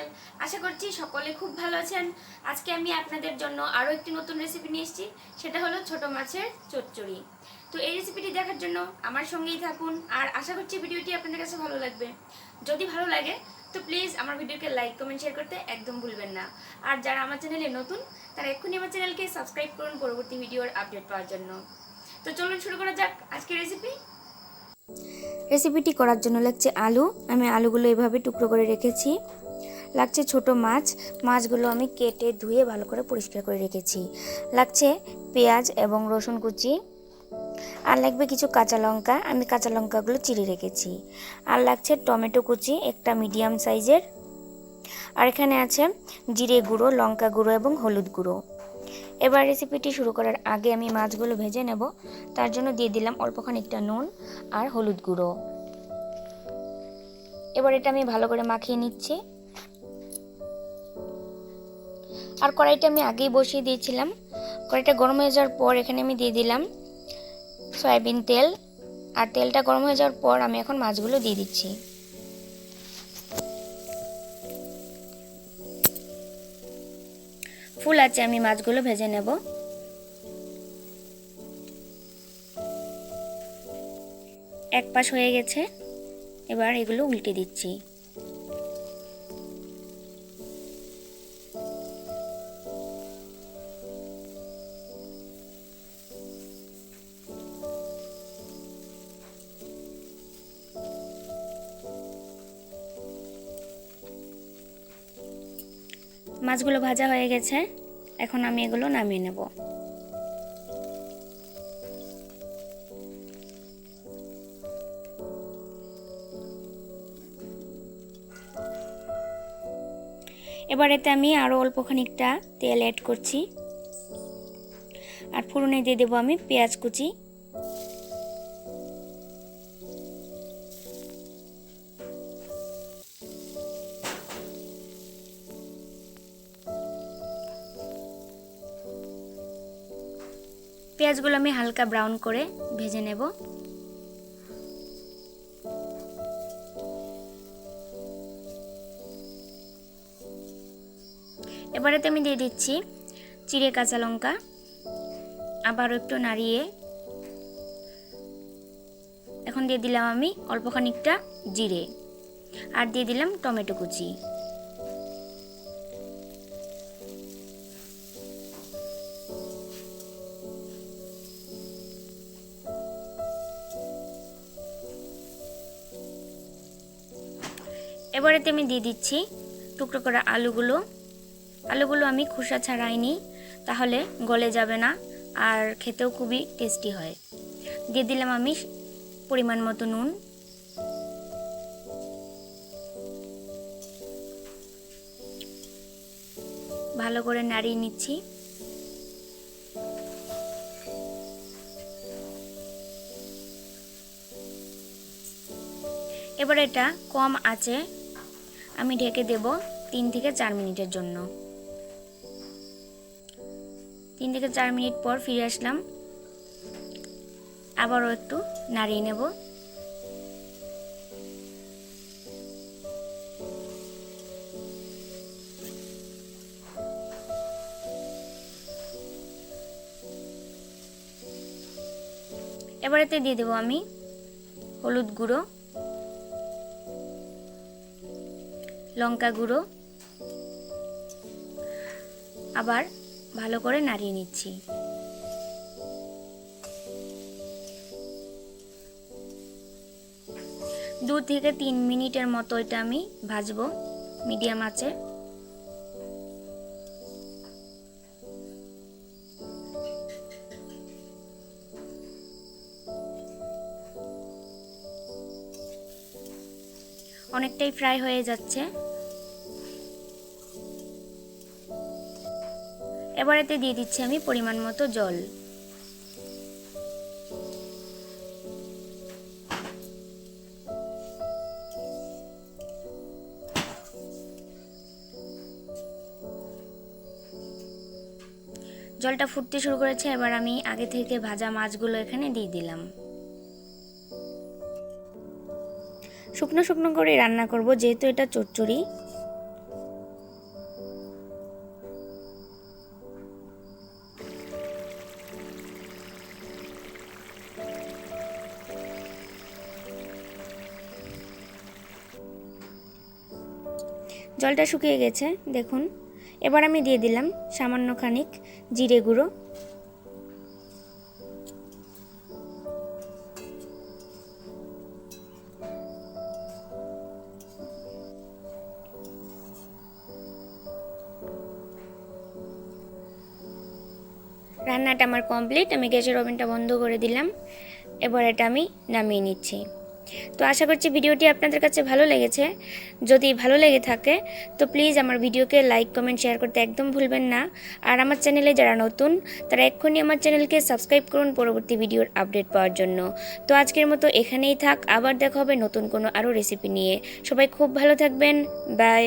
Channel. আশা করছি সকলে খুব ভালো আছেন। আজকে আমি আপনাদের জন্য আরও একটি নতুন রেসিপি নিয়ে এসেছি, সেটা হলো ছোট মাছের চচ্চড়ি। তো এই রেসিপিটি দেখার জন্য আমার সঙ্গেই থাকুন, আর আশা করছি ভিডিওটি আপনাদের কাছে ভালো লাগবে। যদি ভালো লাগে তো প্লিজ আমার ভিডিওকে লাইক কমেন্ট শেয়ার করতে একদম ভুলবেন না। আর যারা আমার চ্যানেলে নতুন তারা এক্ষুনি আমার চ্যানেলকে সাবস্ক্রাইব করুন পরবর্তী ভিডিওর আপডেট পাওয়ার জন্য। তো চলুন শুরু করা যাক আজকের রেসিপিটি করার জন্য লাগছে আলু। আমি আলুগুলো এভাবে টুকরো করে রেখেছি। লাগছে ছোট মাছ, মাছগুলো আমি কেটে ধুয়ে ভালো করে পরিষ্কার করে রেখেছি। লাগছে পেঁয়াজ এবং রসুন কুচি, আর লাগবে কিছু কাঁচা লঙ্কা, আমি কাঁচা লঙ্কাগুলো চিড়ে রেখেছি। আর লাগছে টমেটো কুচি একটা মিডিয়াম সাইজের। আর এখানে আছে জিরে গুঁড়ো, লঙ্কা গুঁড়ো এবং হলুদ গুঁড়ো। এবার রেসিপিটি শুরু করার আগে আমি মাছগুলো ভেজে নেব, তার জন্য দিয়ে দিলাম অল্প খানিকটা নুন আর হলুদ গুঁড়ো। এবার এটা আমি ভালো করে মাখিয়ে নিচ্ছি। আর কড়াইটা আমি আগেই বসিয়ে দিয়েছিলাম। কড়াইটা গরম হয়ে যাওয়ার পর এখানে আমি দিয়ে দিলাম সয়াবিন তেল। আর তেলটা গরম হয়ে যাওয়ার পর আমি এখন মাছগুলো দিয়ে দিচ্ছি। ফুল আছে আমি মাছগুলো ভেজে নেব। এক পাশ হয়ে গেছে, এবার এগুলো উল্টে দিচ্ছি। মাছগুলো ভাজা হয়ে গেছে, এখন আমি এগুলো নামিয়ে নেব। এবার এতে আমি আরও অল্প খানিকটা তেল অ্যাড করছি। আর ফোড়নে দিয়ে দেবো আমি পেঁয়াজ কুচি। পেঁয়াজগুলো আমি হালকা ব্রাউন করে ভেজে নেব। এবারেতে আমি দিয়ে দিচ্ছি চিড়ে কাঁচা লঙ্কা। আবারও একটু নাড়িয়ে এখন দিয়ে দিলাম আমি অল্প খানিকটা জিরে, আর দিয়ে দিলাম টমেটো কুচি। এবারেতে আমি দিয়ে দিচ্ছি টুকরো করা আলুগুলো। আলুগুলো আমি খোসা ছাড়াইনি, তাহলে গলে যাবে না আর খেতেও খুবই টেস্টি হয়। দিয়ে দিলাম আমি পরিমাণ মতো নুন। ভালো করে নাড়িয়ে নিচ্ছি। এবার এটা কম আঁচে আমি ঢেকে দেব 3 থেকে 4 মিনিটের জন্য। 3 থেকে 4 মিনিট পর ফিরে আসলাম। আবারও একটু নাড়িয়ে নেব। এবারেতে দিয়ে দেব আমি হলুদ গুঁড়ো, লঙ্কা গুঁড়ো। আবার ভালো করে নাড়িয়ে নিচ্ছি। 2 থেকে 3 মিনিটের মতো এটা আমি ভাজবো মিডিয়াম আঁচে। অনেকটাই ফ্রাই হয়ে যাচ্ছে। এবারেতে দিয়ে দিচ্ছি আমি পরিমাণ মতো জল। জলটা ফুটতে শুরু করেছে, এবার আমি আগে থেকে ভাজা মাছগুলো এখানে দিয়ে দিলাম। শুকনো শুকনো করে রান্না করব, যেহেতু এটা চচ্চড়ি। জলটা শুকিয়ে গেছে দেখুন। এবার আমি দিয়ে দিলাম সামান্য খানিক জিরে গুঁড়ো, রান্নাটা আমার কমপ্লিট। আমি গ্যাসের ওভেনটা বন্ধ করে দিলাম। এবার এটা আমি নামিয়ে নিচ্ছি। তো আশা করছি ভিডিওটি আপনাদের কাছে ভালো লেগেছে। যদি ভালো লেগে থাকে তো প্লিজ আমার ভিডিওকে লাইক কমেন্ট শেয়ার করতে একদম ভুলবেন না। আর আমার চ্যানেলে যারা নতুন তারা এক্ষুনি আমার চ্যানেলকে সাবস্ক্রাইব করুন পরবর্তী ভিডিওর আপডেট পাওয়ার জন্য। তো আজকের মতো এখানেই থাক, আবার দেখা হবে নতুন কোনো আরও রেসিপি নিয়ে। সবাই খুব ভালো থাকবেন, বাই।